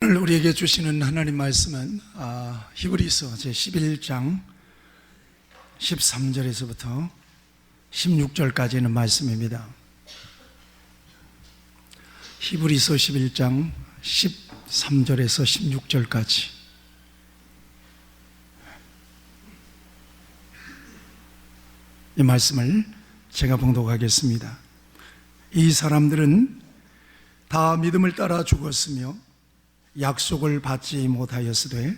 오늘 우리에게 주시는 하나님 말씀은 히브리서 제11장 13절에서부터 16절까지 있는 말씀입니다. 히브리서 11장 13절에서 16절까지. 이 말씀을 제가 봉독하겠습니다. 이 사람들은 다 믿음을 따라 죽었으며 약속을 받지 못하였으되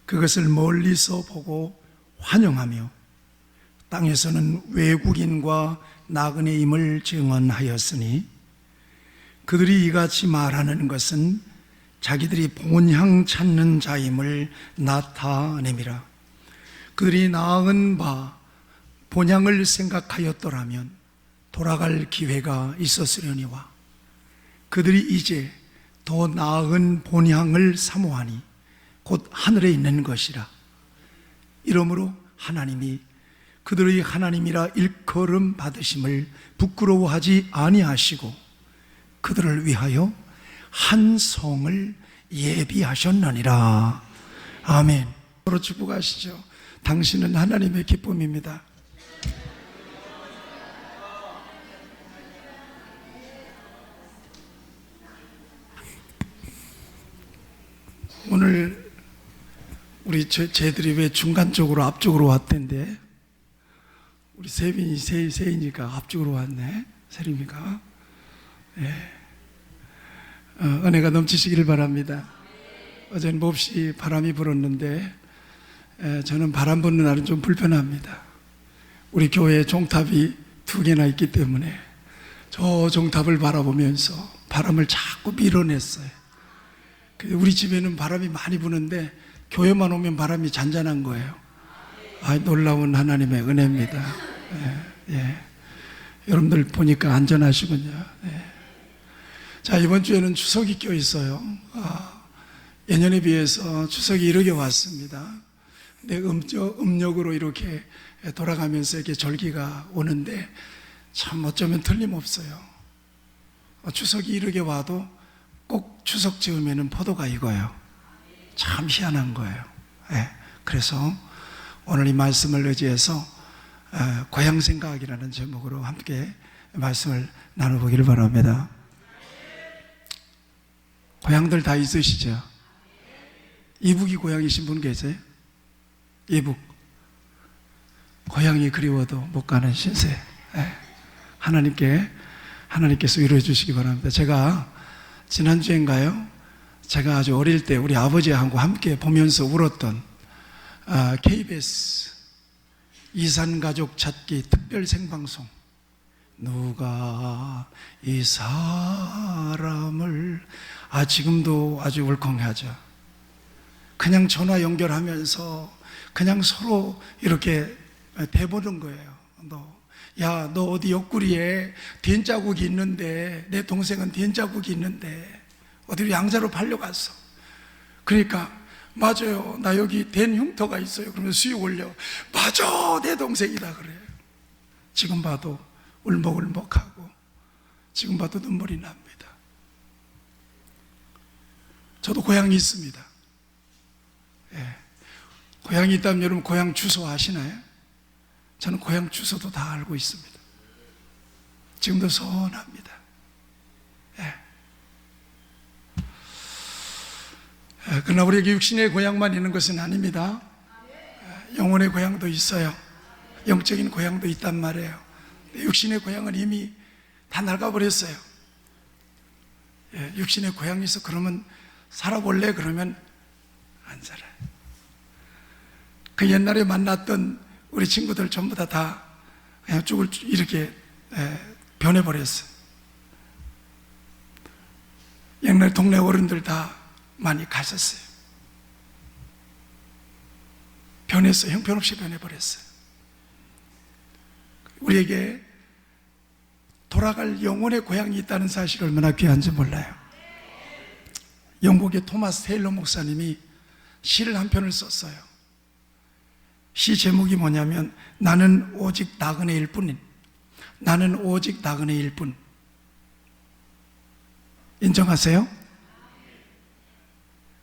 그것을 멀리서 보고 환영하며 땅에서는 외국인과 나그네임을 증언하였으니 그들이 이같이 말하는 것은 자기들이 본향 찾는 자임을 나타내미라. 그들이 나은 바 본향을 생각하였더라면 돌아갈 기회가 있었으려니와 그들이 이제 더 나은 본향을 사모하니 곧 하늘에 있는 것이라. 이러므로 하나님이 그들의 하나님이라 일컬음 받으심을 부끄러워하지 아니하시고 그들을 위하여 한 성을 예비하셨느니라. 아멘. 서로 축복하시죠. 당신은 하나님의 기쁨입니다. 오늘 우리 쟤들이 왜 중간 쪽으로 앞쪽으로 왔던데, 우리 세빈이 세인이가 앞쪽으로 왔네. 세림이가. 예. 은혜가 넘치시기를 바랍니다. 어제는 몹시 바람이 불었는데 저는 바람 부는 날은 좀 불편합니다. 우리 교회에 종탑이 2개나 있기 때문에 저 종탑을 바라보면서 바람을 자꾸 밀어냈어요. 우리 집에는 바람이 많이 부는데 교회만 오면 바람이 잔잔한 거예요. 놀라운 하나님의 은혜입니다. 예. 여러분들 보니까 안전하시군요. 예. 자, 이번 주에는 추석이 껴 있어요. 예년에 비해서 추석이 이르게 왔습니다. 근데 음력으로 이렇게 돌아가면서 이렇게 절기가 오는데 참 어쩌면 틀림없어요. 추석이 이르게 와도 꼭 추석 즈음에는 포도가 익어요. 참 희한한 거예요. 예. 그래서 오늘 이 말씀을 의지해서 고향생각이라는 제목으로 함께 말씀을 나눠보기를 바랍니다. 고향들 다 있으시죠? 이북이 고향이신 분 계세요? 이북. 고향이 그리워도 못 가는 신세. 예. 하나님께서 위로해 주시기 바랍니다. 제가 지난주인가요? 제가 아주 어릴 때 우리 아버지하고 함께 보면서 울었던 KBS 이산가족 찾기 특별 생방송, 누가 이 사람을, 지금도 아주 울컥하죠. 그냥 전화 연결하면서 그냥 서로 이렇게 대보는 거예요. 너 어디 옆구리에 된자국이 있는데, 내 동생은 된자국이 있는데 어디로 양자로 팔려갔어. 그러니까 맞아요, 나 여기 된 흉터가 있어요. 그러면 수익 올려. 맞아, 내 동생이다 그래요. 지금 봐도 울먹울먹하고 지금 봐도 눈물이 납니다. 저도 고향이 있습니다. 예. 고향이 있다면 여러분 고향 주소 아시나요? 저는 고향 주소도 다 알고 있습니다. 지금도 서운합니다. 예. 그러나 우리에게 육신의 고향만 있는 것은 아닙니다. 영혼의 고향도 있어요. 영적인 고향도 있단 말이에요. 육신의 고향은 이미 다 낡아버렸어요. 예. 육신의 고향에서 그러면 살아볼래? 그러면 안 살아요. 그 옛날에 만났던 우리 친구들 전부 다 그냥 쭉 이렇게 변해버렸어요. 옛날 동네 어른들 다 많이 가셨어요. 변했어요. 형편없이 변해버렸어요. 우리에게 돌아갈 영혼의 고향이 있다는 사실이 얼마나 귀한지 몰라요. 영국의 토마스 테일러 목사님이 시를 한 편을 썼어요. 시 제목이 뭐냐면 나는 오직 나그네일 뿐인, 나는 오직 나그네일 뿐. 인정하세요?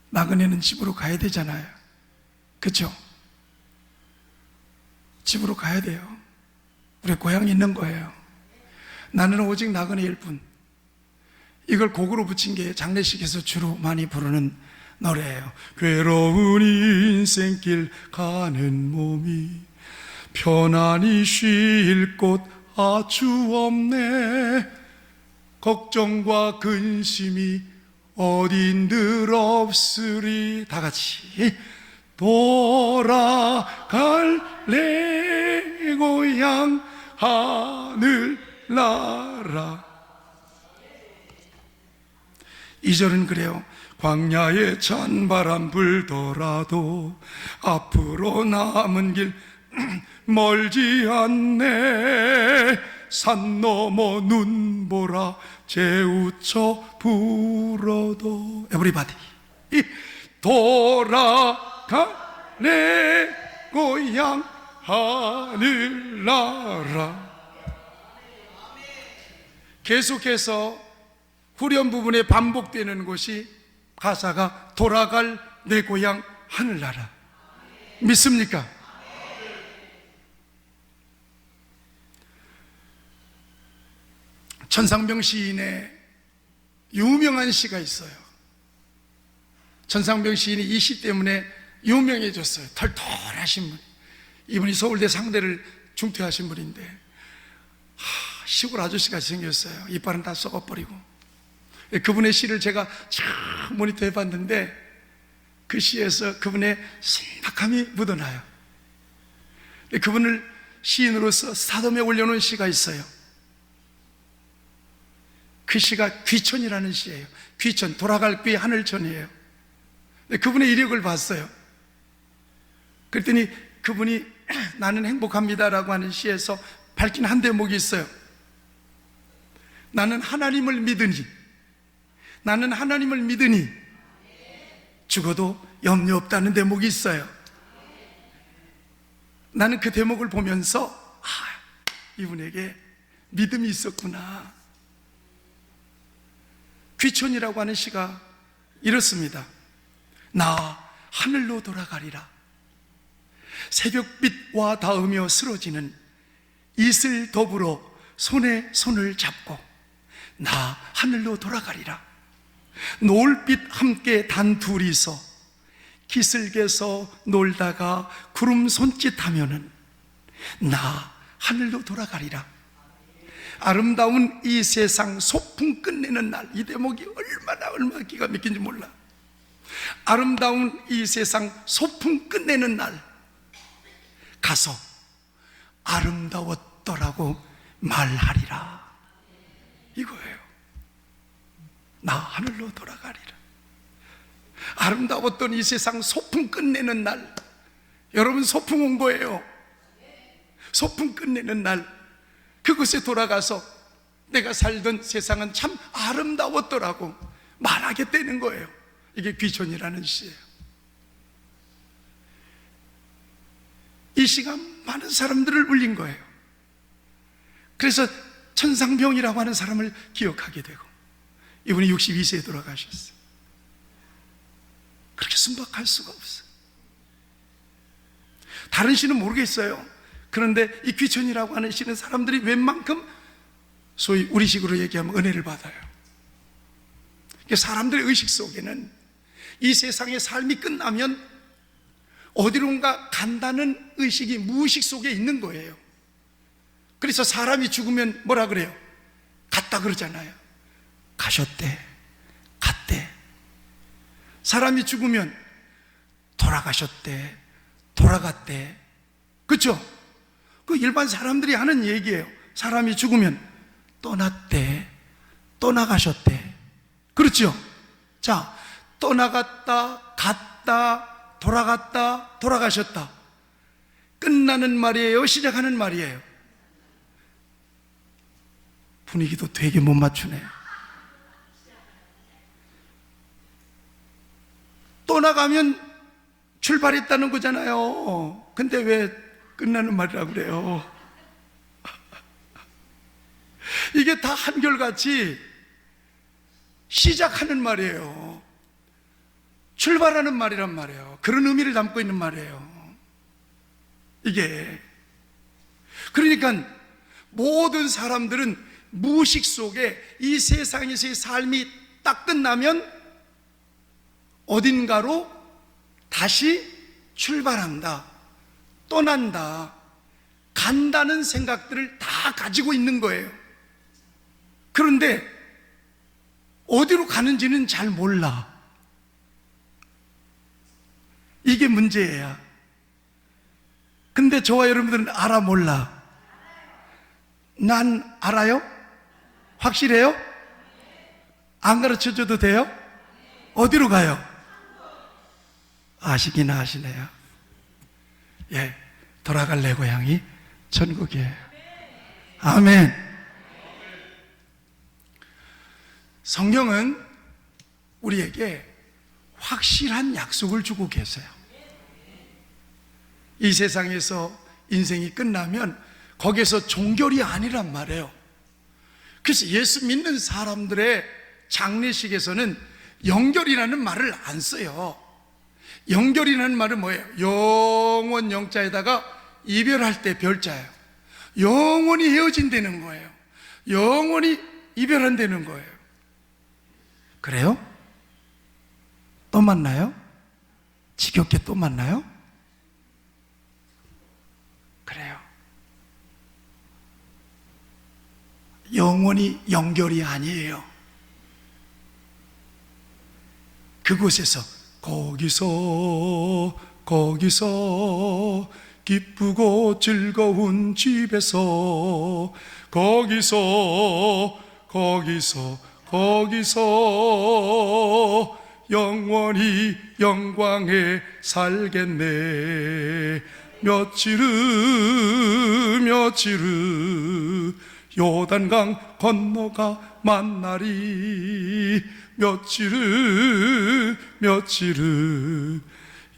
나그네는 집으로 가야 되잖아요. 그렇죠? 집으로 가야 돼요. 우리 고향이 있는 거예요. 나는 오직 나그네일 뿐. 이걸 곡으로 붙인 게 장례식에서 주로 많이 부르는 노래예요. 괴로운 인생길 가는 몸이 편안히 쉴 곳 아주 없네. 걱정과 근심이 어딘들 없으리. 다 같이 돌아갈래 고향 하늘나라. 2절은 그래요. 광야에 찬바람 불더라도 앞으로 남은 길 멀지 않네. 산 넘어 눈보라 재우쳐 불어도 에브리바디 돌아가네 고향 하늘나라. 계속해서 후렴 부분에 반복되는 것이 가사가 돌아갈 내 고향 하늘나라. 믿습니까? 천상병 시인의 유명한 시가 있어요. 천상병 시인이 이 시 때문에 유명해졌어요. 털털하신 분. 이분이 서울대 상대를 중퇴하신 분인데 시골 아저씨같이 생겼어요. 이빨은 다 썩어버리고. 그분의 시를 제가 참 모니터해 봤는데 그 시에서 그분의 신박함이 묻어나요. 그분을 시인으로서 사덤에 올려놓은 시가 있어요. 그 시가 귀천이라는 시예요. 귀천, 돌아갈 귀 하늘천이에요. 그분의 이력을 봤어요. 그랬더니 그분이 나는 행복합니다라고 하는 시에서 밝힌 한 대목이 있어요. 나는 하나님을 믿으니 죽어도 염려 없다는 대목이 있어요. 나는 그 대목을 보면서 이분에게 믿음이 있었구나. 귀천이라고 하는 시가 이렇습니다. 나 하늘로 돌아가리라. 새벽빛과 닿으며 쓰러지는 이슬 더불어 손에 손을 잡고 나 하늘로 돌아가리라. 노을빛 함께 단둘이서 기슭에서 놀다가 구름 손짓하면은 나 하늘로 돌아가리라. 아름다운 이 세상 소풍 끝내는 날. 이 대목이 얼마나 기가 막힌지 몰라. 아름다운 이 세상 소풍 끝내는 날 가서 아름다웠더라고 말하리라. 이거예요. 나 하늘로 돌아가리라. 아름다웠던 이 세상 소풍 끝내는 날. 여러분 소풍 온 거예요. 소풍 끝내는 날 그곳에 돌아가서 내가 살던 세상은 참 아름다웠더라고 말하게 되는 거예요. 이게 귀천이라는 시예요. 이 시가 많은 사람들을 울린 거예요. 그래서 천상병이라고 하는 사람을 기억하게 되고, 이분이 62세에 돌아가셨어요. 그렇게 순박할 수가 없어요. 다른 시는 모르겠어요. 그런데 이 귀천이라고 하는 시는 사람들이 웬만큼 소위 우리식으로 얘기하면 은혜를 받아요. 사람들의 의식 속에는 이 세상의 삶이 끝나면 어디론가 간다는 의식이 무의식 속에 있는 거예요. 그래서 사람이 죽으면 뭐라 그래요? 갔다 그러잖아요. 가셨대, 갔대. 사람이 죽으면 돌아가셨대, 돌아갔대. 그렇죠? 그 일반 사람들이 하는 얘기예요. 사람이 죽으면 떠났대, 떠나가셨대. 그렇죠? 자, 떠나갔다, 갔다, 돌아갔다, 돌아가셨다. 끝나는 말이에요? 시작하는 말이에요? 분위기도 되게 못 맞추네. 떠나가면 출발했다는 거잖아요. 근데 왜 끝나는 말이라고 그래요? 이게 다 한결같이 시작하는 말이에요. 출발하는 말이란 말이에요. 그런 의미를 담고 있는 말이에요. 이게 그러니까 모든 사람들은 무의식 속에 이 세상에서의 삶이 딱 끝나면 어딘가로 다시 출발한다, 떠난다, 간다는 생각들을 다 가지고 있는 거예요. 그런데 어디로 가는지는 잘 몰라. 이게 문제예요. 근데 저와 여러분들은 알아 몰라? 난 알아요? 확실해요? 안 가르쳐줘도 돼요? 어디로 가요? 아시긴 아시네요. 예, 돌아갈 내 고향이 천국이에요. 아멘. 성경은 우리에게 확실한 약속을 주고 계세요. 이 세상에서 인생이 끝나면 거기에서 종결이 아니란 말이에요. 그래서 예수 믿는 사람들의 장례식에서는 영결이라는 말을 안 써요. 영결이라는 말은 뭐예요? 영원 영자에다가 이별할 때 별자예요. 영원히 헤어진다는 거예요. 영원히 이별한다는 거예요. 그래요? 또 만나요? 지겹게 또 만나요? 그래요. 영원히 연결이 아니에요. 그곳에서 거기서 기쁘고 즐거운 집에서 거기서 영원히 영광에 살겠네. 며칠을 요단강 건너가 만나리. 며칠을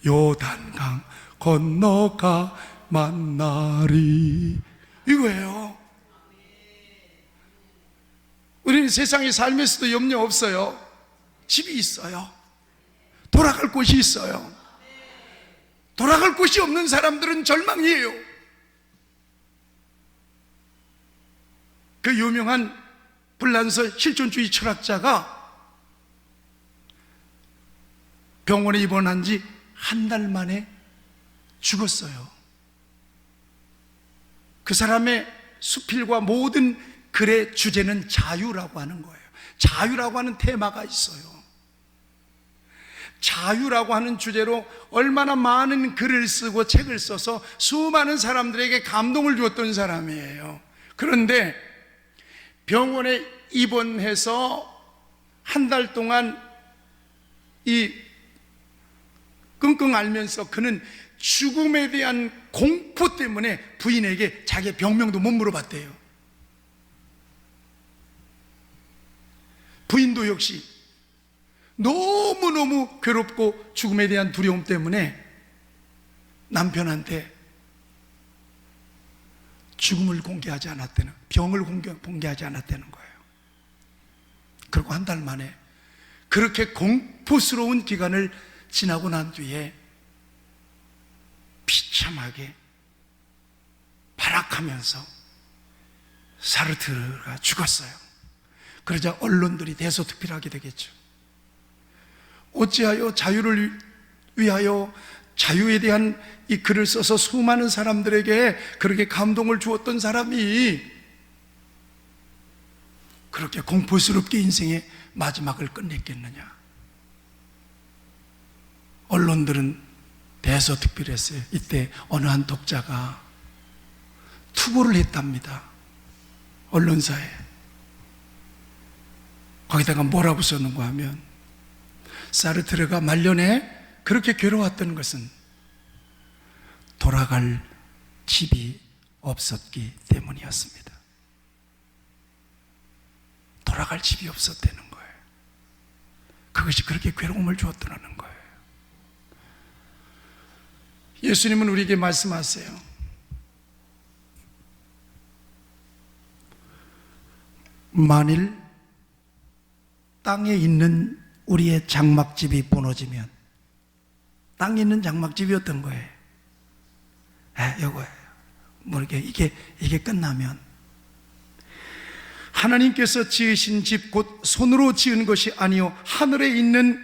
요단강 건너가 만나리. 이거예요. 우리는 세상의 삶에서도 염려 없어요. 집이 있어요. 돌아갈 곳이 있어요. 돌아갈 곳이 없는 사람들은 절망이에요. 그 유명한 불란서 실존주의 철학자가 병원에 입원한 지 한 달 만에 죽었어요. 그 사람의 수필과 모든 글의 주제는 자유라고 하는 거예요. 자유라고 하는 테마가 있어요. 자유라고 하는 주제로 얼마나 많은 글을 쓰고 책을 써서 수많은 사람들에게 감동을 주었던 사람이에요. 그런데 병원에 입원해서 한 달 동안 이 끙끙 앓면서 그는 죽음에 대한 공포 때문에 부인에게 자기의 병명도 못 물어봤대요. 부인도 역시 너무너무 괴롭고 죽음에 대한 두려움 때문에 남편한테 죽음을 공개하지 않았다는, 병을 공개하지 않았다는 거예요. 그리고 한 달 만에 그렇게 공포스러운 기간을 지나고 난 뒤에 비참하게 발악하면서 사르트르가 죽었어요. 그러자 언론들이 대소특필하게 되겠죠. 어찌하여 자유를 위하여 자유에 대한 이 글을 써서 수많은 사람들에게 그렇게 감동을 주었던 사람이 그렇게 공포스럽게 인생의 마지막을 끝냈겠느냐. 언론들은 대서특필했어요. 이때 어느 한 독자가 투고를 했답니다. 언론사에. 거기다가 뭐라고 썼는가 하면 사르트르가 말년에 그렇게 괴로웠던 것은 돌아갈 집이 없었기 때문이었습니다. 돌아갈 집이 없었다는 거예요. 그것이 그렇게 괴로움을 주었다는 거예요. 예수님은 우리에게 말씀하세요. 만일 땅에 있는 우리의 장막집이 무너지면 땅 있는 장막집이었던 거예요. 요거예요. 뭐 이게 끝나면 하나님께서 지으신 집 곧 손으로 지은 것이 아니요 하늘에 있는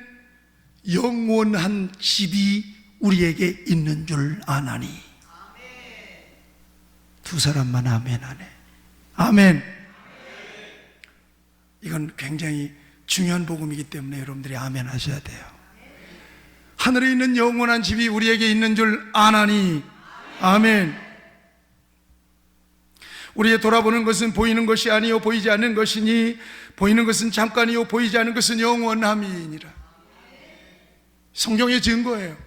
영원한 집이 우리에게 있는 줄 아나니. 두 사람만 아멘 하네. 아멘. 이건 굉장히 중요한 복음이기 때문에 여러분들이 아멘 하셔야 돼요. 하늘에 있는 영원한 집이 우리에게 있는 줄 아나니. 아멘. 우리의 돌아보는 것은 보이는 것이 아니요 보이지 않는 것이니 보이는 것은 잠깐이요 보이지 않는 것은 영원함이니라. 성경의 증거예요.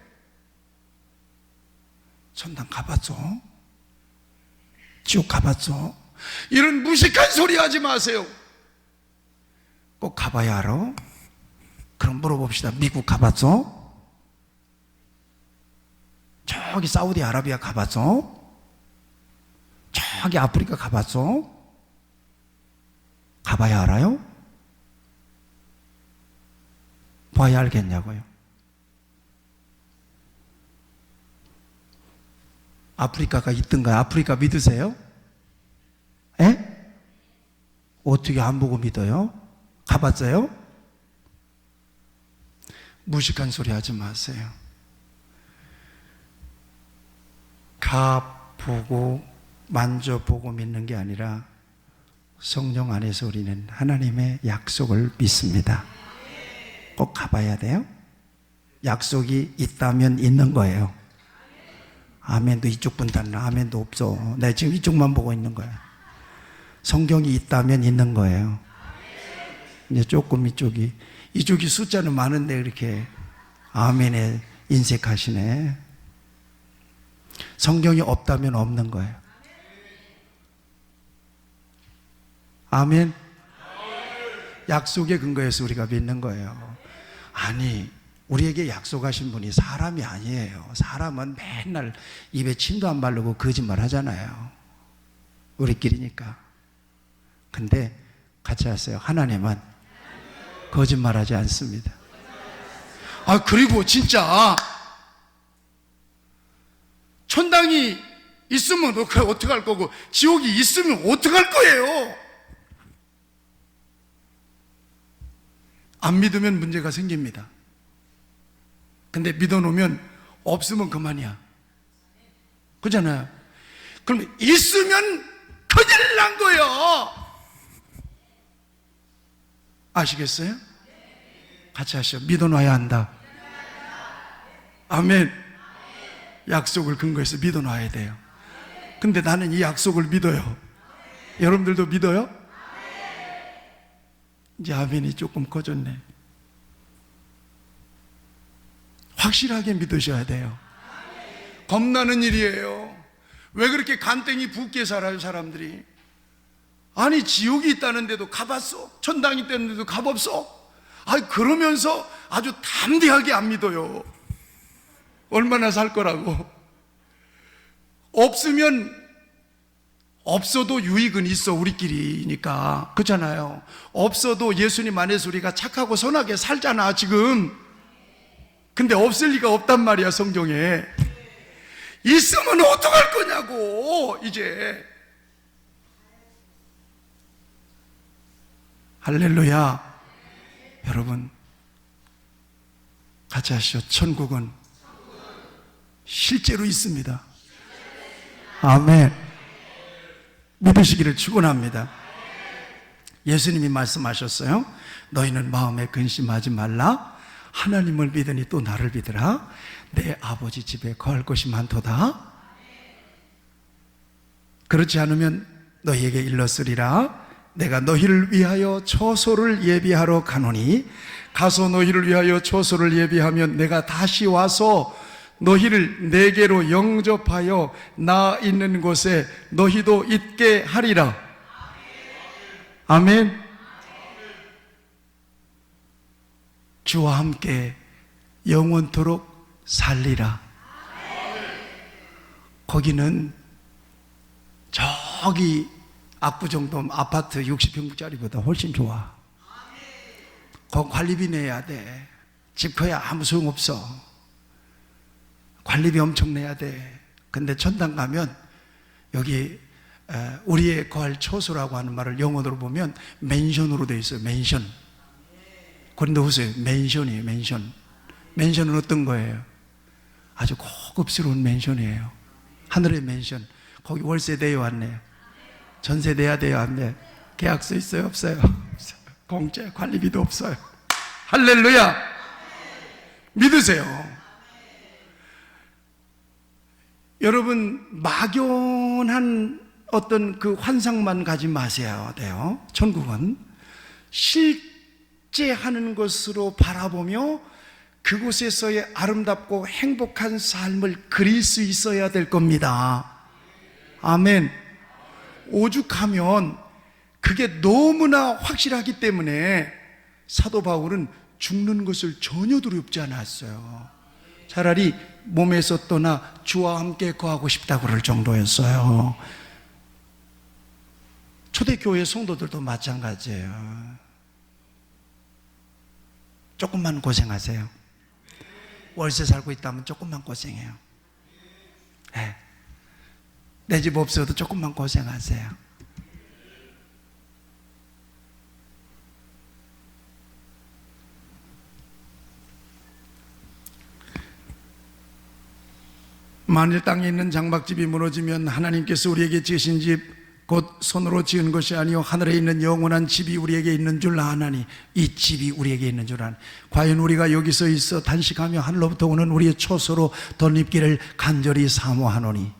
천당 가봤죠? 지옥 가봤죠? 이런 무식한 소리 하지 마세요. 꼭 가봐야 알아? 그럼 물어봅시다. 미국 가봤죠? 저기 사우디아라비아 가봤죠? 저기 아프리카 가봤죠? 가봐야 알아요? 봐야 알겠냐고요? 아프리카가 있던가요? 아프리카 믿으세요? 에? 어떻게 안 보고 믿어요? 가봤어요? 무식한 소리 하지 마세요. 가보고 만져보고 믿는 게 아니라 성령 안에서 우리는 하나님의 약속을 믿습니다. 꼭 가봐야 돼요? 약속이 있다면 있는 거예요. 아멘도 이쪽 분 달라. 아멘도 없어. 내 지금 이쪽만 보고 있는 거야. 성경이 있다면 있는 거예요. 이제 조금 이쪽이 숫자는 많은데 이렇게 아멘에 인색하시네. 성경이 없다면 없는 거예요. 아멘. 약속의 근거에서 우리가 믿는 거예요. 아니, 우리에게 약속하신 분이 사람이 아니에요. 사람은 맨날 입에 침도 안 바르고 거짓말 하잖아요. 우리끼리니까. 근데 같이 하세요. 하나님은 거짓말하지 않습니다. 그리고 진짜 천당이 있으면 어떡할 거고 지옥이 있으면 어떡할 거예요? 안 믿으면 문제가 생깁니다. 근데 믿어놓으면 없으면 그만이야. 그렇잖아요. 그럼 있으면 큰일 난 거예요. 아시겠어요? 같이 하시죠. 믿어놔야 한다. 아멘. 약속을 근거해서 믿어놔야 돼요. 근데 나는 이 약속을 믿어요. 여러분들도 믿어요? 이제 아멘이 조금 커졌네. 확실하게 믿으셔야 돼요. 겁나는 일이에요. 왜 그렇게 간땡이 붓게 살아요, 사람들이? 아니, 지옥이 있다는데도 가봤어? 천당이 있다는데도 가봤어? 그러면서 아주 담대하게 안 믿어요. 얼마나 살 거라고. 없어도 유익은 있어, 우리끼리니까. 그렇잖아요. 없어도 예수님 안에서 우리가 착하고 선하게 살잖아, 지금. 근데 없을 리가 없단 말이야, 성경에. 있으면 어떡할 거냐고, 이제. 할렐루야. 여러분, 같이 하시죠. 천국은 실제로 있습니다. 아멘. 믿으시기를 축원합니다. 예수님이 말씀하셨어요. 너희는 마음에 근심하지 말라. 하나님을 믿으니 또 나를 믿으라. 내 아버지 집에 거할 것이 많도다. 그렇지 않으면 너희에게 일렀으리라. 내가 너희를 위하여 처소를 예비하러 가노니 가서 너희를 위하여 처소를 예비하면 내가 다시 와서 너희를 내게로 영접하여 나 있는 곳에 너희도 있게 하리라. 아멘. 주와 함께 영원토록 살리라. 거기는 저기 압구정동 아파트 60평짜리보다 훨씬 좋아. 거기 관리비 내야 돼. 집 커야 아무 소용없어. 관리비 엄청 내야 돼. 근데 천당 가면 여기 우리의 거할 처소라고 하는 말을 영어로 보면 맨션으로 되어 있어요. 맨션. 고린도후서에 맨션이에요. 맨션. 맨션은 어떤 거예요? 아주 고급스러운 맨션이에요. 하늘의 맨션. 거기 월세 내요 안 내요? 전세 내야 돼요 안 돼요? 계약서 있어요 없어요? 없어요. 공짜. 관리비도 없어요. 할렐루야. 믿으세요. 여러분, 막연한 어떤 그 환상만 가지 마셔야 돼요. 천국은 실제 하는 것으로 바라보며 그곳에서의 아름답고 행복한 삶을 그릴 수 있어야 될 겁니다. 아멘. 오죽하면 그게 너무나 확실하기 때문에 사도 바울은 죽는 것을 전혀 두렵지 않았어요. 차라리 몸에서 떠나 주와 함께 거하고 싶다고 그럴 정도였어요. 초대교회 성도들도 마찬가지예요. 조금만 고생하세요. 월세 살고 있다면 조금만 고생해요. 네. 내 집 없어도 조금만 고생하세요. 만일 땅에 있는 장막집이 무너지면 하나님께서 우리에게 지으신 집 곧 손으로 지은 것이 아니요 하늘에 있는 영원한 집이 우리에게 있는 줄 아나니, 이 집이 우리에게 있는 줄 아니, 과연 우리가 여기서 있어 단식하며 하늘로부터 오는 우리의 초소로 덧입기를 간절히 사모하노니.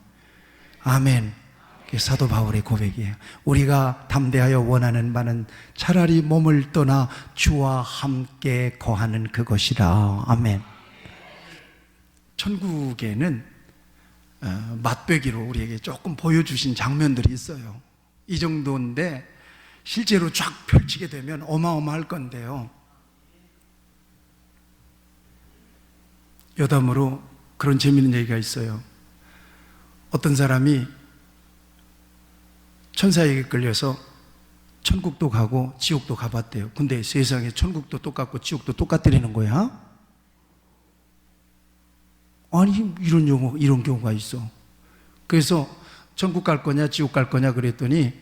아멘. 사도 바울의 고백이에요. 우리가 담대하여 원하는 바는 차라리 몸을 떠나 주와 함께 거하는 그것이라. 아멘. 천국에는 맛배기로 우리에게 조금 보여주신 장면들이 있어요. 이 정도인데 실제로 쫙 펼치게 되면 어마어마할 건데요. 여담으로 그런 재미있는 얘기가 있어요. 어떤 사람이 천사에게 끌려서 천국도 가고 지옥도 가봤대요. 근데 세상에 천국도 똑같고 지옥도 똑같다는 거야? 아니, 이런 경우가 있어. 그래서 천국 갈 거냐 지옥 갈 거냐 그랬더니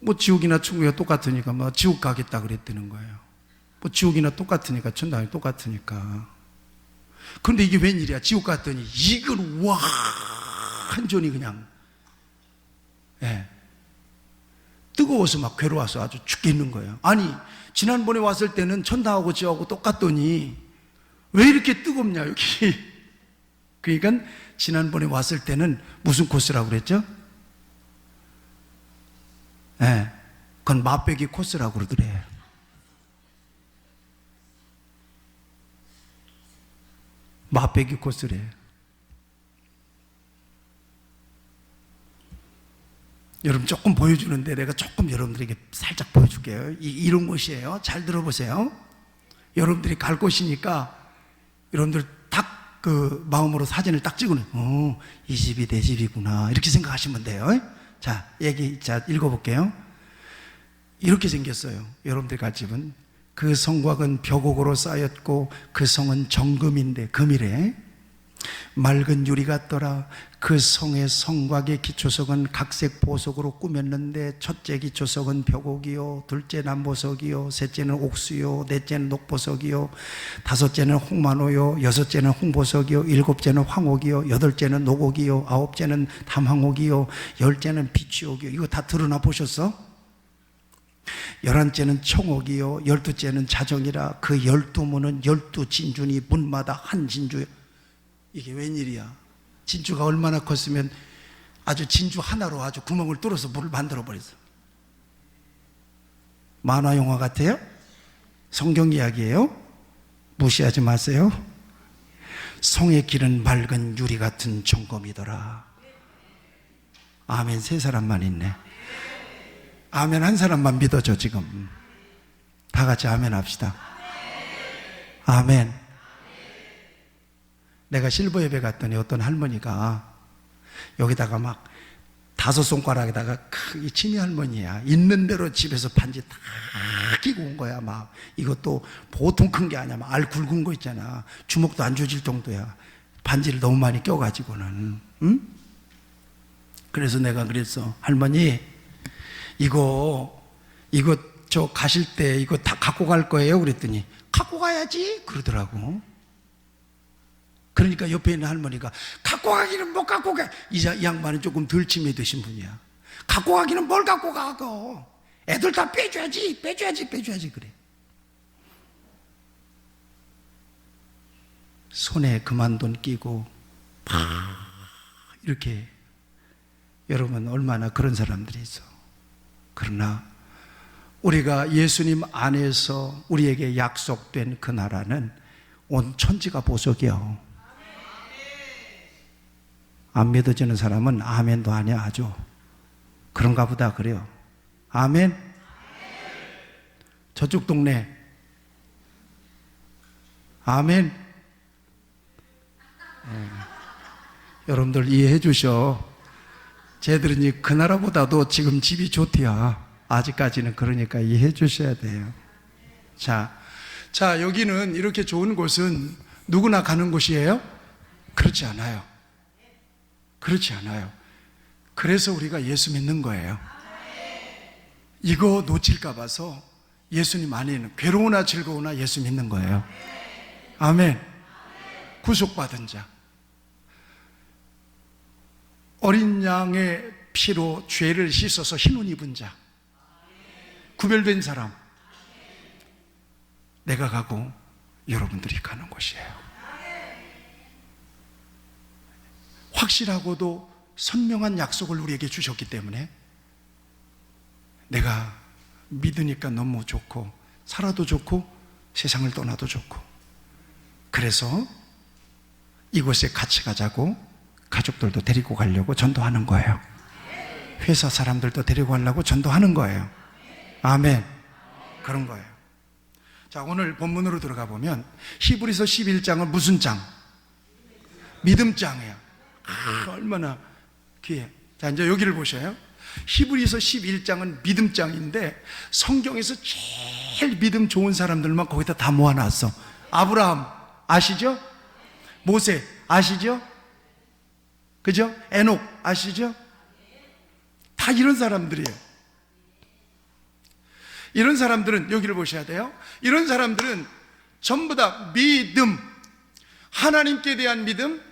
뭐 지옥이나 천국이 똑같으니까 뭐 지옥 가겠다 그랬다는 거예요. 뭐 지옥이나 똑같으니까 천당이 똑같으니까. 그런데 이게 웬일이야? 지옥 갔더니 이건 완전히 그냥 뜨거워서 막 괴로워서 아주 죽겠는 거예요. 아니, 지난번에 왔을 때는 천당하고 지옥하고 똑같더니 왜 이렇게 뜨겁냐 여기. 그러니까 지난번에 왔을 때는 무슨 코스라고 그랬죠? 그건 맛배기 코스라고 그러더래요. 맛배기 코스래요. 여러분 조금 보여주는데 내가 조금 여러분들에게 살짝 보여줄게요. 이런 곳이에요. 잘 들어보세요. 여러분들이 갈 곳이니까 여러분들 딱 그 마음으로 사진을 딱 찍어내. 이 집이 내 집이구나 이렇게 생각하시면 돼요. 자, 읽어볼게요. 이렇게 생겼어요. 여러분들 갈 집은 그 성곽은 벽옥으로 쌓였고 그 성은 정금인데, 금이래. 맑은 유리 같더라. 그 성의 성곽의 기초석은 각색 보석으로 꾸몄는데 첫째 기초석은 벽옥이요, 둘째 남보석이요, 셋째는 옥수요, 넷째는 녹보석이요, 다섯째는 홍만호요, 여섯째는 홍보석이요, 일곱째는 황옥이요, 여덟째는 녹옥이요, 아홉째는 담황옥이요, 열째는 비취옥이요. 이거 다 드러나 보셨어? 11째는 청옥이요, 12째는 자정이라. 그 12문은 12진주니 문마다 한 진주요. 이게 웬일이야? 진주가 얼마나 컸으면 아주 진주 하나로 아주 구멍을 뚫어서 물을 만들어 버렸어. 만화 영화 같아요? 성경 이야기예요? 무시하지 마세요. 성의 길은 맑은 유리 같은 정검이더라. 아멘. 세 사람만 있네. 아멘 한 사람만 믿어줘. 지금 다 같이 아멘 합시다. 아멘. 내가 실버 예배 갔더니 어떤 할머니가 여기다가 막 5손가락에다가 이 치미 할머니야. 있는 대로 집에서 반지 다 끼고 온 거야. 막 이것도 보통 큰 게 아니야. 막 알 굵은 거 있잖아. 주먹도 안 조질 정도야. 반지를 너무 많이 껴가지고는. 응? 그래서 내가 그랬어. 할머니, 이거 저 가실 때 이거 다 갖고 갈 거예요? 그랬더니 갖고 가야지 그러더라고. 그러니까 옆에 있는 할머니가 갖고 가기는 못 갖고 가. 이 양반은 조금 덜 치매 드신 분이야. 갖고 가기는 뭘 갖고 가고, 애들 다 빼줘야지 그래. 손에 금한돈 끼고 이렇게. 여러분, 얼마나 그런 사람들이 있어. 그러나 우리가 예수님 안에서 우리에게 약속된 그 나라는 온 천지가 보석이요. 안 믿어지는 사람은 아멘도 아니야. 아주 그런가 보다 그래요. 아멘. 저쪽 동네 아멘. 여러분들 이해해 주셔. 쟤들은 그 나라보다도 지금 집이 좋대야. 아직까지는. 그러니까 이해해 주셔야 돼요. 자, 여기는 이렇게 좋은 곳은 누구나 가는 곳이에요? 그렇지 않아요. 그렇지 않아요. 그래서 우리가 예수 믿는 거예요. 이거 놓칠까 봐서 예수님 안에는 괴로우나 즐거우나 예수 믿는 거예요. 아멘. 구속받은 자, 어린 양의 피로 죄를 씻어서 흰옷 입은 자, 구별된 사람, 내가 가고 여러분들이 가는 곳이에요. 확실하고도 선명한 약속을 우리에게 주셨기 때문에 내가 믿으니까 너무 좋고, 살아도 좋고, 세상을 떠나도 좋고, 그래서 이곳에 같이 가자고 가족들도 데리고 가려고 전도하는 거예요. 회사 사람들도 데리고 가려고 전도하는 거예요. 아멘. 그런 거예요. 자, 오늘 본문으로 들어가 보면 히브리서 11장은 무슨 장? 믿음장이에요. 얼마나 귀해. 자, 이제 여기를 보셔요. 히브리서 11장은 믿음장인데 성경에서 제일 믿음 좋은 사람들만 거기다 다 모아놨어. 아브라함 아시죠? 모세 아시죠? 그죠? 에녹 아시죠? 다 이런 사람들이에요. 이런 사람들은, 여기를 보셔야 돼요. 이런 사람들은 전부 다 믿음, 하나님께 대한 믿음,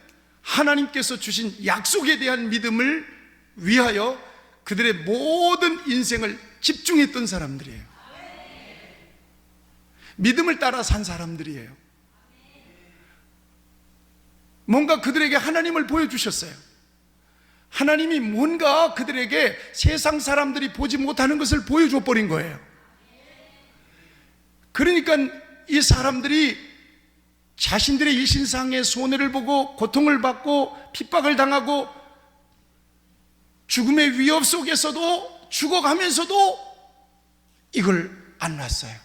하나님께서 주신 약속에 대한 믿음을 위하여 그들의 모든 인생을 집중했던 사람들이에요. 믿음을 따라 산 사람들이에요. 뭔가 그들에게 하나님을 보여주셨어요. 하나님이 뭔가 그들에게 세상 사람들이 보지 못하는 것을 보여줘 버린 거예요. 그러니까 이 사람들이 자신들의 일신상의 손해를 보고 고통을 받고 핍박을 당하고 죽음의 위협 속에서도 죽어가면서도 이걸 안 놨어요.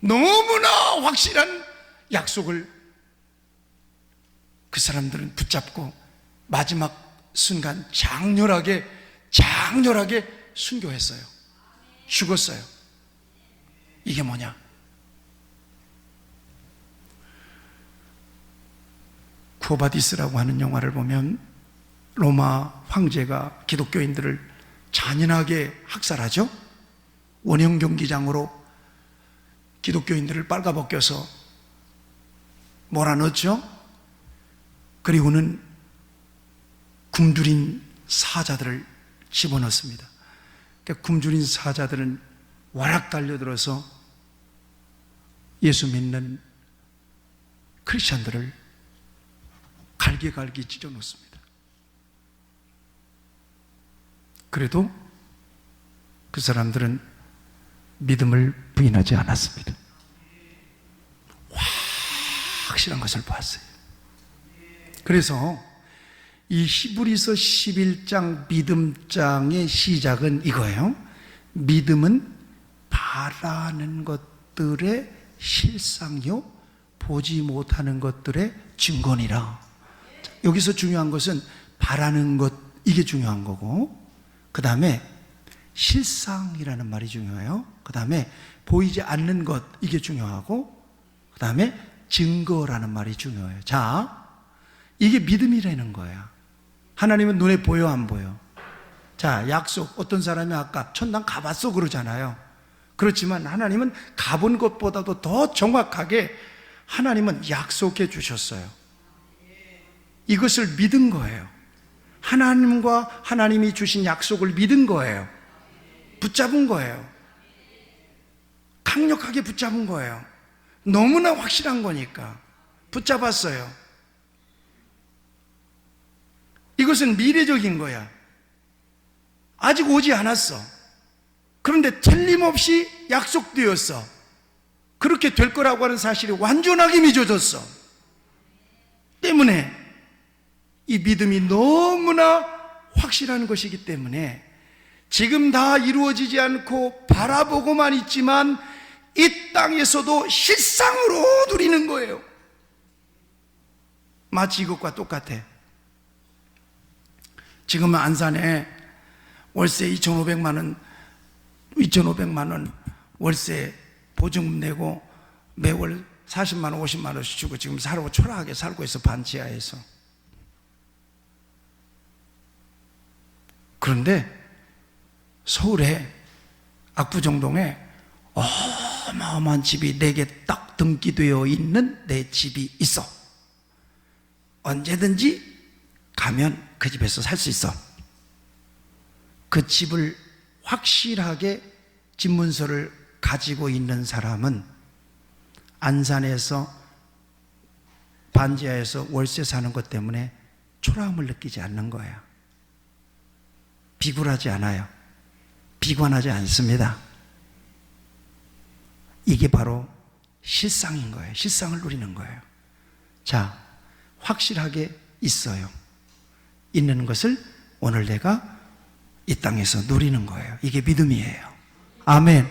너무나 확실한 약속을 그 사람들은 붙잡고 마지막 순간 장렬하게 순교했어요. 죽었어요. 이게 뭐냐? 쿠오바디스라고 하는 영화를 보면 로마 황제가 기독교인들을 잔인하게 학살하죠. 원형 경기장으로 기독교인들을 빨가벗겨서 몰아넣죠. 그리고는 굶주린 사자들을 집어넣습니다. 그러니까 굶주린 사자들은 와락 달려들어서 예수 믿는 크리스찬들을 갈기갈기 찢어 놓습니다. 그래도 그 사람들은 믿음을 부인하지 않았습니다. 확실한 것을 보았어요. 그래서 이 히브리서 11장 믿음장의 시작은 이거예요. 믿음은 바라는 것들의 실상이요 보지 못하는 것들의 증거니라. 여기서 중요한 것은 바라는 것, 이게 중요한 거고, 그 다음에 실상이라는 말이 중요해요. 그 다음에 보이지 않는 것, 이게 중요하고, 그 다음에 증거라는 말이 중요해요. 자, 이게 믿음이라는 거야. 하나님은 눈에 보여 안 보여? 자, 약속, 어떤 사람이 아까 천당 가봤어 그러잖아요. 그렇지만 하나님은 가본 것보다도 더 정확하게 하나님은 약속해 주셨어요. 이것을 믿은 거예요. 하나님과 하나님이 주신 약속을 믿은 거예요. 붙잡은 거예요. 강력하게 붙잡은 거예요. 너무나 확실한 거니까 붙잡았어요. 이것은 미래적인 거야. 아직 오지 않았어. 그런데 틀림없이 약속되었어. 그렇게 될 거라고 하는 사실이 완전하게 믿어졌어. 때문에 이 믿음이 너무나 확실한 것이기 때문에 지금 다 이루어지지 않고 바라보고만 있지만 이 땅에서도 실상으로 누리는 거예요. 마치 이것과 똑같아. 지금은 안산에 월세 2,500만 원 월세 보증금 내고 매월 40만 원, 50만 원씩 주고 지금 초라하게 살고 있어, 반지하에서. 그런데 서울에 압구정동에 어마어마한 집이 4개 딱 등기되어 있는 내 집이 있어. 언제든지 가면 그 집에서 살 수 있어. 그 집을 확실하게 집문서를 가지고 있는 사람은 안산에서 반지하에서 월세 사는 것 때문에 초라함을 느끼지 않는 거예요. 비굴하지 않아요. 비관하지 않습니다. 이게 바로 실상인 거예요. 실상을 누리는 거예요. 자, 확실하게 있어요. 있는 것을 오늘 내가 이 땅에서 누리는 거예요. 이게 믿음이에요. 아멘.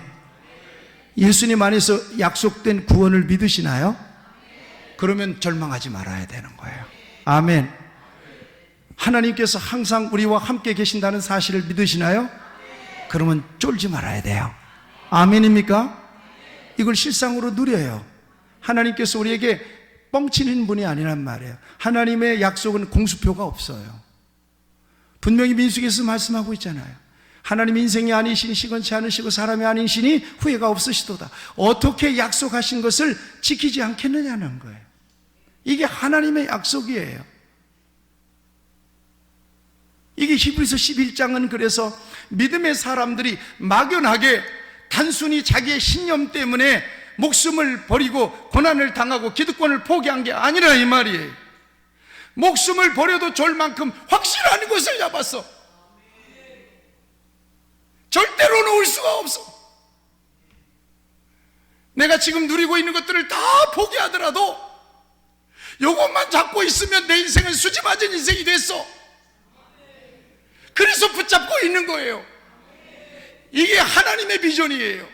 예수님 안에서 약속된 구원을 믿으시나요? 그러면 절망하지 말아야 되는 거예요. 아멘. 하나님께서 항상 우리와 함께 계신다는 사실을 믿으시나요? 그러면 쫄지 말아야 돼요. 아멘입니까? 이걸 실상으로 누려요. 하나님께서 우리에게 뻥치는 분이 아니란 말이에요. 하나님의 약속은 공수표가 없어요. 분명히 민수기에서 말씀하고 있잖아요. 하나님 인생이 아니시니 시건치 않으시고 사람이 아니시니 후회가 없으시도다. 어떻게 약속하신 것을 지키지 않겠느냐는 거예요. 이게 하나님의 약속이에요. 이게 히브리서 11장은 그래서 믿음의 사람들이 막연하게 단순히 자기의 신념 때문에 목숨을 버리고 고난을 당하고 기득권을 포기한 게 아니라 이 말이에요. 목숨을 버려도 좋을 만큼 확실한 것을 잡았어. 절대로 놓을 수가 없어. 내가 지금 누리고 있는 것들을 다 포기하더라도 이것만 잡고 있으면 내 인생은 수지 맞은 인생이 됐어. 그래서 붙잡고 있는 거예요. 이게 하나님의 비전이에요.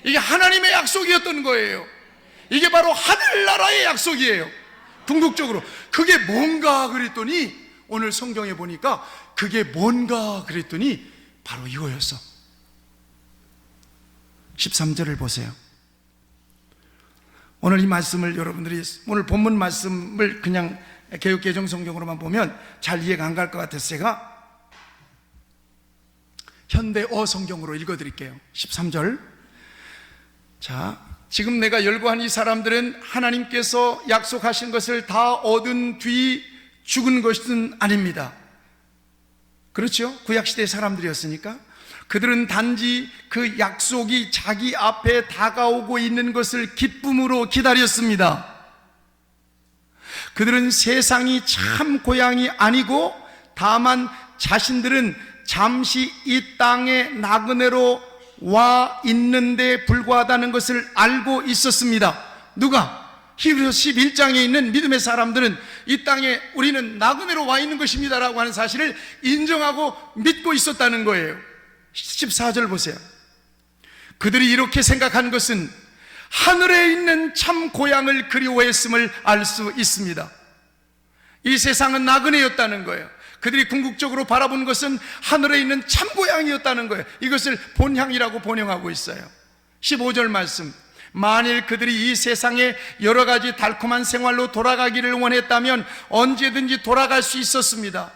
이게 하나님의 약속이었던 거예요. 이게 바로 하늘나라의 약속이에요. 궁극적으로 그게 뭔가 그랬더니 오늘 성경에 보니까 그게 뭔가 그랬더니 바로 이거였어. 13절을 보세요. 오늘 이 말씀을 여러분들이 오늘 본문 말씀을 그냥 개역개정 성경으로만 보면 잘 이해가 안 갈 것 같아서 제가 현대어 성경으로 읽어드릴게요. 13절. 자, 지금 내가 열거한 이 사람들은 하나님께서 약속하신 것을 다 얻은 뒤 죽은 것은 아닙니다. 그렇죠? 구약시대의 사람들이었으니까. 그들은 단지 그 약속이 자기 앞에 다가오고 있는 것을 기쁨으로 기다렸습니다. 그들은 세상이 참 고향이 아니고 다만 자신들은 잠시 이 땅의 나그네로 와 있는데 불과하다는 것을 알고 있었습니다. 누가? 히브리서 11장에 있는 믿음의 사람들은 이 땅에 우리는 나그네로 와 있는 것입니다 라고 하는 사실을 인정하고 믿고 있었다는 거예요. 14절 보세요. 그들이 이렇게 생각한 것은 하늘에 있는 참 고향을 그리워했음을 알 수 있습니다. 이 세상은 나그네였다는 거예요. 그들이 궁극적으로 바라본 것은 하늘에 있는 참 고향이었다는 거예요. 이것을 본향이라고 번역하고 있어요. 15절 말씀. 만일 그들이 이 세상의 여러 가지 달콤한 생활로 돌아가기를 원했다면 언제든지 돌아갈 수 있었습니다.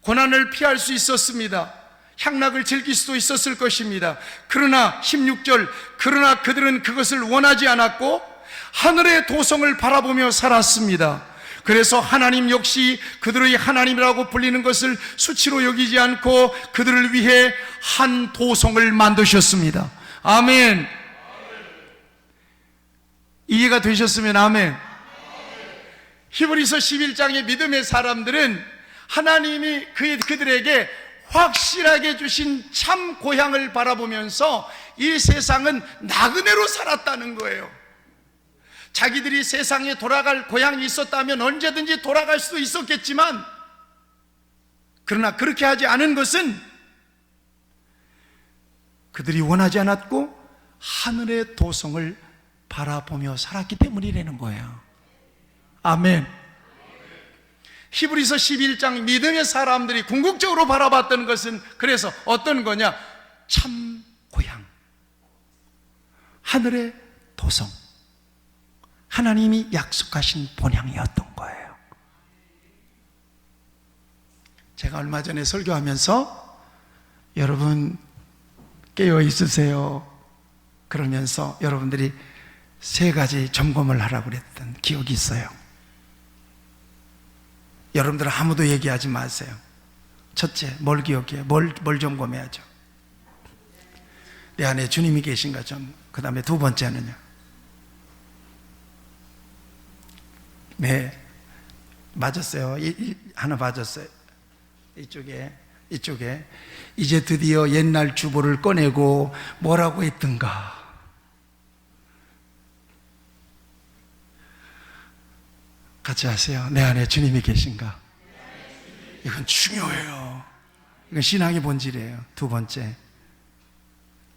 고난을 피할 수 있었습니다. 향락을 즐길 수도 있었을 것입니다. 그러나 16절, 그러나 그들은 그것을 원하지 않았고 하늘의 도성을 바라보며 살았습니다. 그래서 하나님 역시 그들의 하나님이라고 불리는 것을 수치로 여기지 않고 그들을 위해 한 도성을 만드셨습니다. 아멘. 이해가 되셨으면 아멘. 히브리서 11장의 믿음의 사람들은 하나님이 그들에게 확실하게 주신 참 고향을 바라보면서 이 세상은 나그네로 살았다는 거예요. 자기들이 세상에 돌아갈 고향이 있었다면 언제든지 돌아갈 수도 있었겠지만, 그러나 그렇게 하지 않은 것은 그들이 원하지 않았고 하늘의 도성을 바라보며 살았기 때문이라는 거예요. 아멘. 히브리서 11장 믿음의 사람들이 궁극적으로 바라봤던 것은 그래서 어떤 거냐? 참 고향, 하늘의 도성, 하나님이 약속하신 본향이었던 거예요. 제가 얼마 전에 설교하면서 여러분 깨어 있으세요 그러면서 여러분들이 3가지 점검을 하라고 그랬던 기억이 있어요. 여러분들은 아무도 얘기하지 마세요. 첫째, 뭘 기억해요? 뭘 점검해야죠? 내 안에 주님이 계신가 좀. 그 다음에 2번째는요. 네, 맞았어요. 하나 맞았어요. 이쪽에 이제 드디어 옛날 주보를 꺼내고 뭐라고 했던가. 같이 하세요. 내 안에 주님이 계신가? 이건 중요해요. 이건 신앙의 본질이에요. 2번째,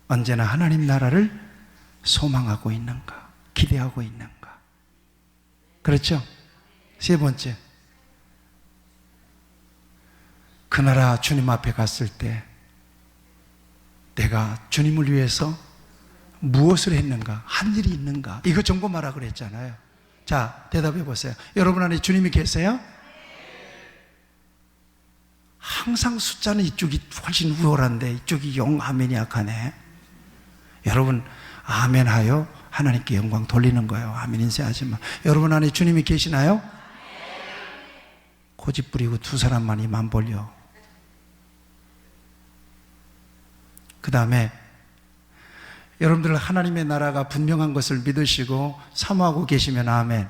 언제나 하나님 나라를 소망하고 있는가? 기대하고 있는가? 그렇죠? 3번째, 그 나라 주님 앞에 갔을 때 내가 주님을 위해서 무엇을 했는가? 한 일이 있는가? 이거 점검하라 그랬잖아요. 자, 대답해 보세요. 여러분 안에 주님이 계세요? 항상 숫자는 이쪽이 훨씬 우월한데 이쪽이 영 아멘이 약하네. 여러분 아멘 하여 하나님께 영광 돌리는 거예요. 아멘 인쇄하지 마. 여러분 안에 주님이 계시나요? 고집 부리고 2 사람만 입만 벌려. 그 다음에 여러분들 하나님의 나라가 분명한 것을 믿으시고 사모하고 계시면 아멘.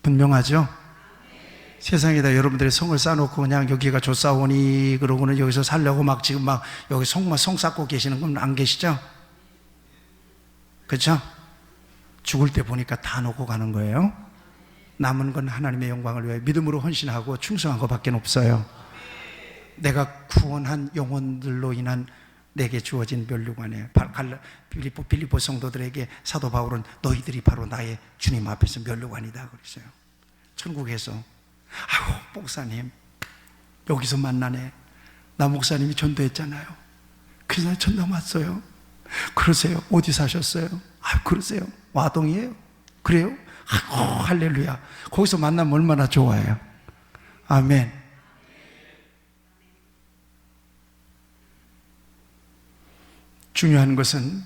분명하죠? 세상에다 여러분들이 성을 쌓아놓고 그냥 여기가 좋사오니 그러고는 여기서 살려고 막 지금 막 여기 성 쌓고 계시는 건 안 계시죠? 그렇죠? 죽을 때 보니까 다 놓고 가는 거예요. 남은 건 하나님의 영광을 위해 믿음으로 헌신하고 충성한 것밖에 없어요. 내가 구원한 영혼들로 인한 내게 주어진 면류관에 빌립보 성도들에게 사도 바울은 너희들이 바로 나의 주님 앞에서 면류관이다 그랬어요. 천국에서 아유 목사님 여기서 만나네. 나 목사님이 전도했잖아요. 그래서 나 전도 왔어요. 그러세요? 어디 사셨어요? 아유 그러세요? 와동이에요. 그래요? 아이고 할렐루야. 거기서 만나면 얼마나 좋아요. 아멘. 중요한 것은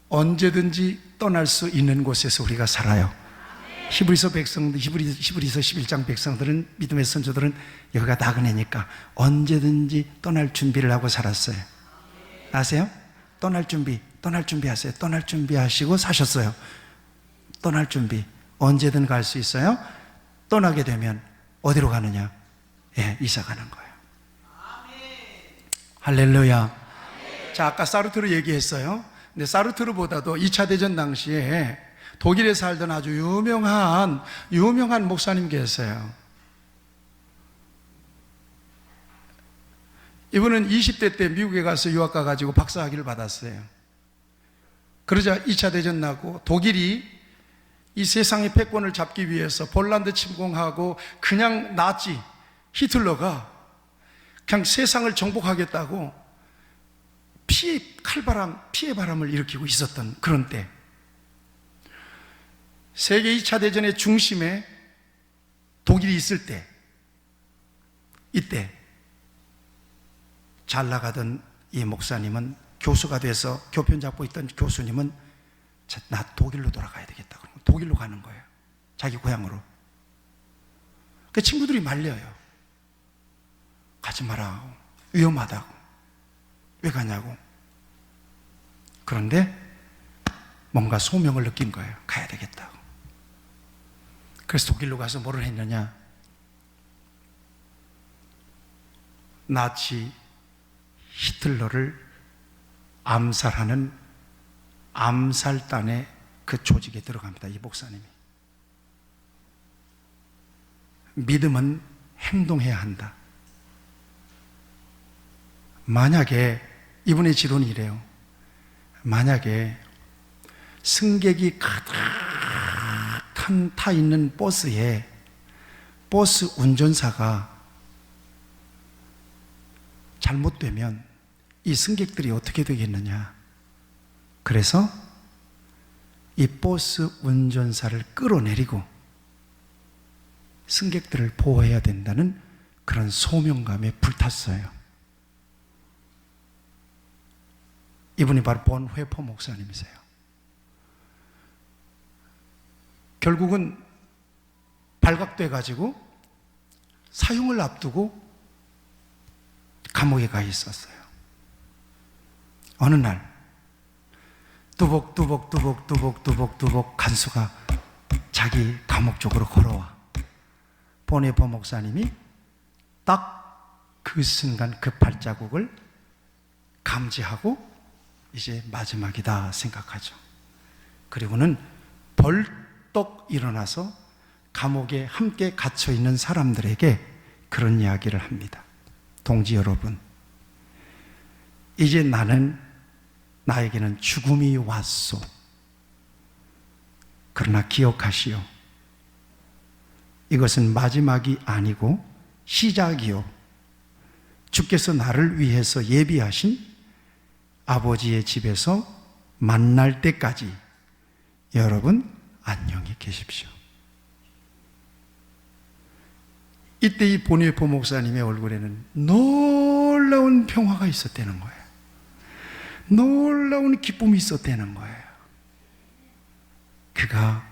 언제든지 떠날 수 있는 곳에서 우리가 살아요. 히브리서 11장 백성들은, 믿음의 선조들은 여기가 나그네니까 언제든지 떠날 준비를 하고 살았어요. 아세요? 떠날 준비하세요. 떠날 준비하시고 사셨어요. 떠날 준비. 언제든 갈 수 있어요. 떠나게 되면 어디로 가느냐? 예, 이사 가는 거예요. 할렐루야. 자, 아까 사르트르 얘기했어요. 근데 사르트르보다도 2차 대전 당시에 독일에 살던 아주 유명한 목사님 계세요. 이분은 20대 때 미국에 가서 유학 가가지고 박사학위를 받았어요. 그러자 2차 대전 나고 독일이 이 세상의 패권을 잡기 위해서 폴란드 침공하고 그냥 나치 히틀러가 그냥 세상을 정복하겠다고 피해 바람을 일으키고 있었던 그런 때, 세계 2차 대전의 중심에 독일이 있을 때, 이때 잘 나가던 이 목사님은, 교수가 돼서 교편 잡고 있던 교수님은 나 독일로 돌아가야 되겠다. 그러고 독일로 가는 거예요. 자기 고향으로. 그 친구들이 말려요. 가지 마라. 위험하다고. 왜 가냐고. 그런데 뭔가 소명을 느낀 거예요. 가야 되겠다고. 그래서 독일로 가서 뭐를 했느냐. 나치 히틀러를 암살하는 암살단의 그 조직에 들어갑니다. 이 목사님이. 믿음은 행동해야 한다. 만약에, 이분의 지론이 이래요. 만약에 승객이 가득한 타 있는 버스에 버스 운전사가 잘못되면 이 승객들이 어떻게 되겠느냐. 그래서 이 버스 운전사를 끌어내리고 승객들을 보호해야 된다는 그런 소명감에 불탔어요. 이분이 바로 본회포 목사님이세요. 결국은 발각돼 가지고 사형을 앞두고 감옥에 가 있었어요. 어느 날 뚜벅뚜벅 간수가 자기 감옥 쪽으로 걸어와. 본회포 목사님이 딱 그 순간 그 발자국을 감지하고 이제 마지막이다 생각하죠. 그리고는 벌떡 일어나서 감옥에 함께 갇혀 있는 사람들에게 그런 이야기를 합니다. 동지 여러분, 이제 나에게는 죽음이 왔소. 그러나 기억하시오. 이것은 마지막이 아니고 시작이요. 주께서 나를 위해서 예비하신 아버지의 집에서 만날 때까지 여러분 안녕히 계십시오. 이때 이 본회포 목사님의 얼굴에는 놀라운 평화가 있었다는 거예요. 놀라운 기쁨이 있었다는 거예요. 그가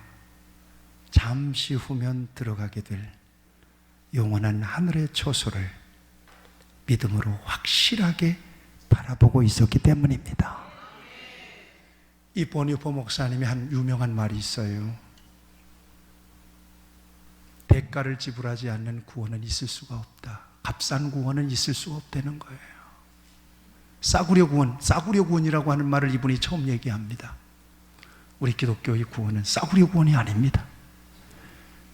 잠시 후면 들어가게 될 영원한 하늘의 초소를 믿음으로 확실하게 바라보고 있었기 때문입니다. 이 본회포 목사님이 한 유명한 말이 있어요. 대가를 지불하지 않는 구원은 있을 수가 없다. 값싼 구원은 있을 수가 없다는 거예요. 싸구려 구원이라고 하는 말을 이분이 처음 얘기합니다. 우리 기독교의 구원은 싸구려 구원이 아닙니다.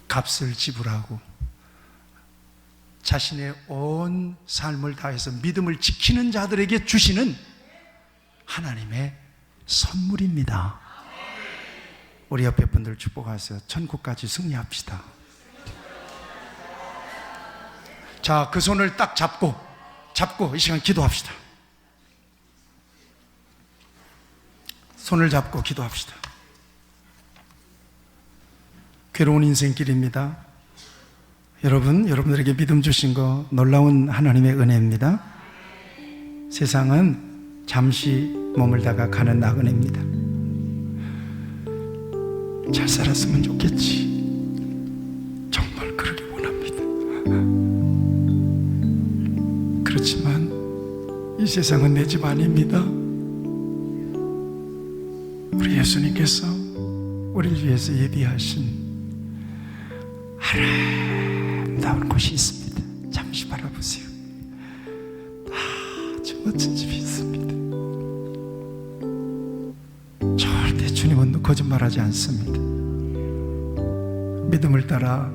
값을 지불하고 자신의 온 삶을 다해서 믿음을 지키는 자들에게 주시는 하나님의 선물입니다. 우리 옆에 분들 축복하세요. 천국까지 승리합시다. 자, 그 손을 딱 잡고 이 시간 기도합시다. 손을 잡고 기도합시다. 괴로운 인생길입니다. 여러분들에게 믿음 주신 거 놀라운 하나님의 은혜입니다. 세상은 잠시 머물다가 가는 나그네입니다. 잘 살았으면 좋겠지. 정말 그러기 원합니다. 그렇지만 이 세상은 내 집 아닙니다. 우리 예수님께서 우리를 위해서 예비하신 아름다운 곳이 있습니다. 잠시 바라보세요. 아주 멋진 집이 있습니다. 절대 주님은 거짓말하지 않습니다. 믿음을 따라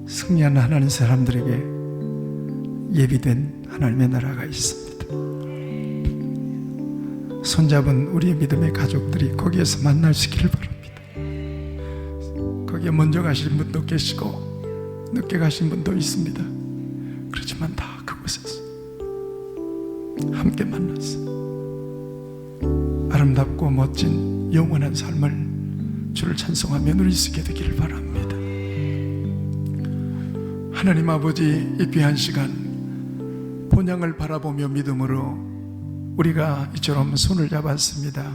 승리하는 하나님 사람들에게 예비된 하나님의 나라가 있습니다. 손잡은 우리의 믿음의 가족들이 거기에서 만날 수 있기를 바랍니다. 거기에 먼저 가신 분도 계시고 늦게 가신 분도 있습니다. 그렇지만 다 그곳에서 함께 만나서 아름답고 멋진 영원한 삶을 주를 찬송하며 누릴 수 있게 되기를 바랍니다. 하나님 아버지, 이 귀한 시간 본향을 바라보며 믿음으로 우리가 이처럼 손을 잡았습니다.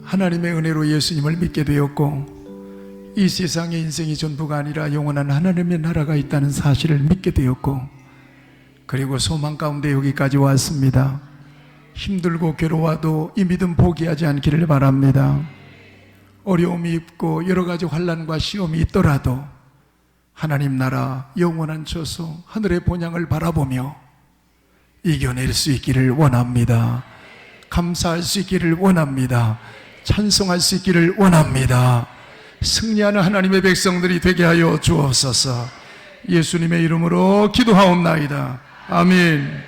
하나님의 은혜로 예수님을 믿게 되었고, 이 세상의 인생이 전부가 아니라 영원한 하나님의 나라가 있다는 사실을 믿게 되었고, 그리고 소망 가운데 여기까지 왔습니다. 힘들고 괴로워도 이 믿음 포기하지 않기를 바랍니다. 어려움이 있고 여러 가지 환난과 시험이 있더라도 하나님 나라 영원한 저수 하늘의 본향을 바라보며 이겨낼 수 있기를 원합니다. 감사할 수 있기를 원합니다. 찬송할 수 있기를 원합니다. 승리하는 하나님의 백성들이 되게 하여 주옵소서. 예수님의 이름으로 기도하옵나이다. 아멘.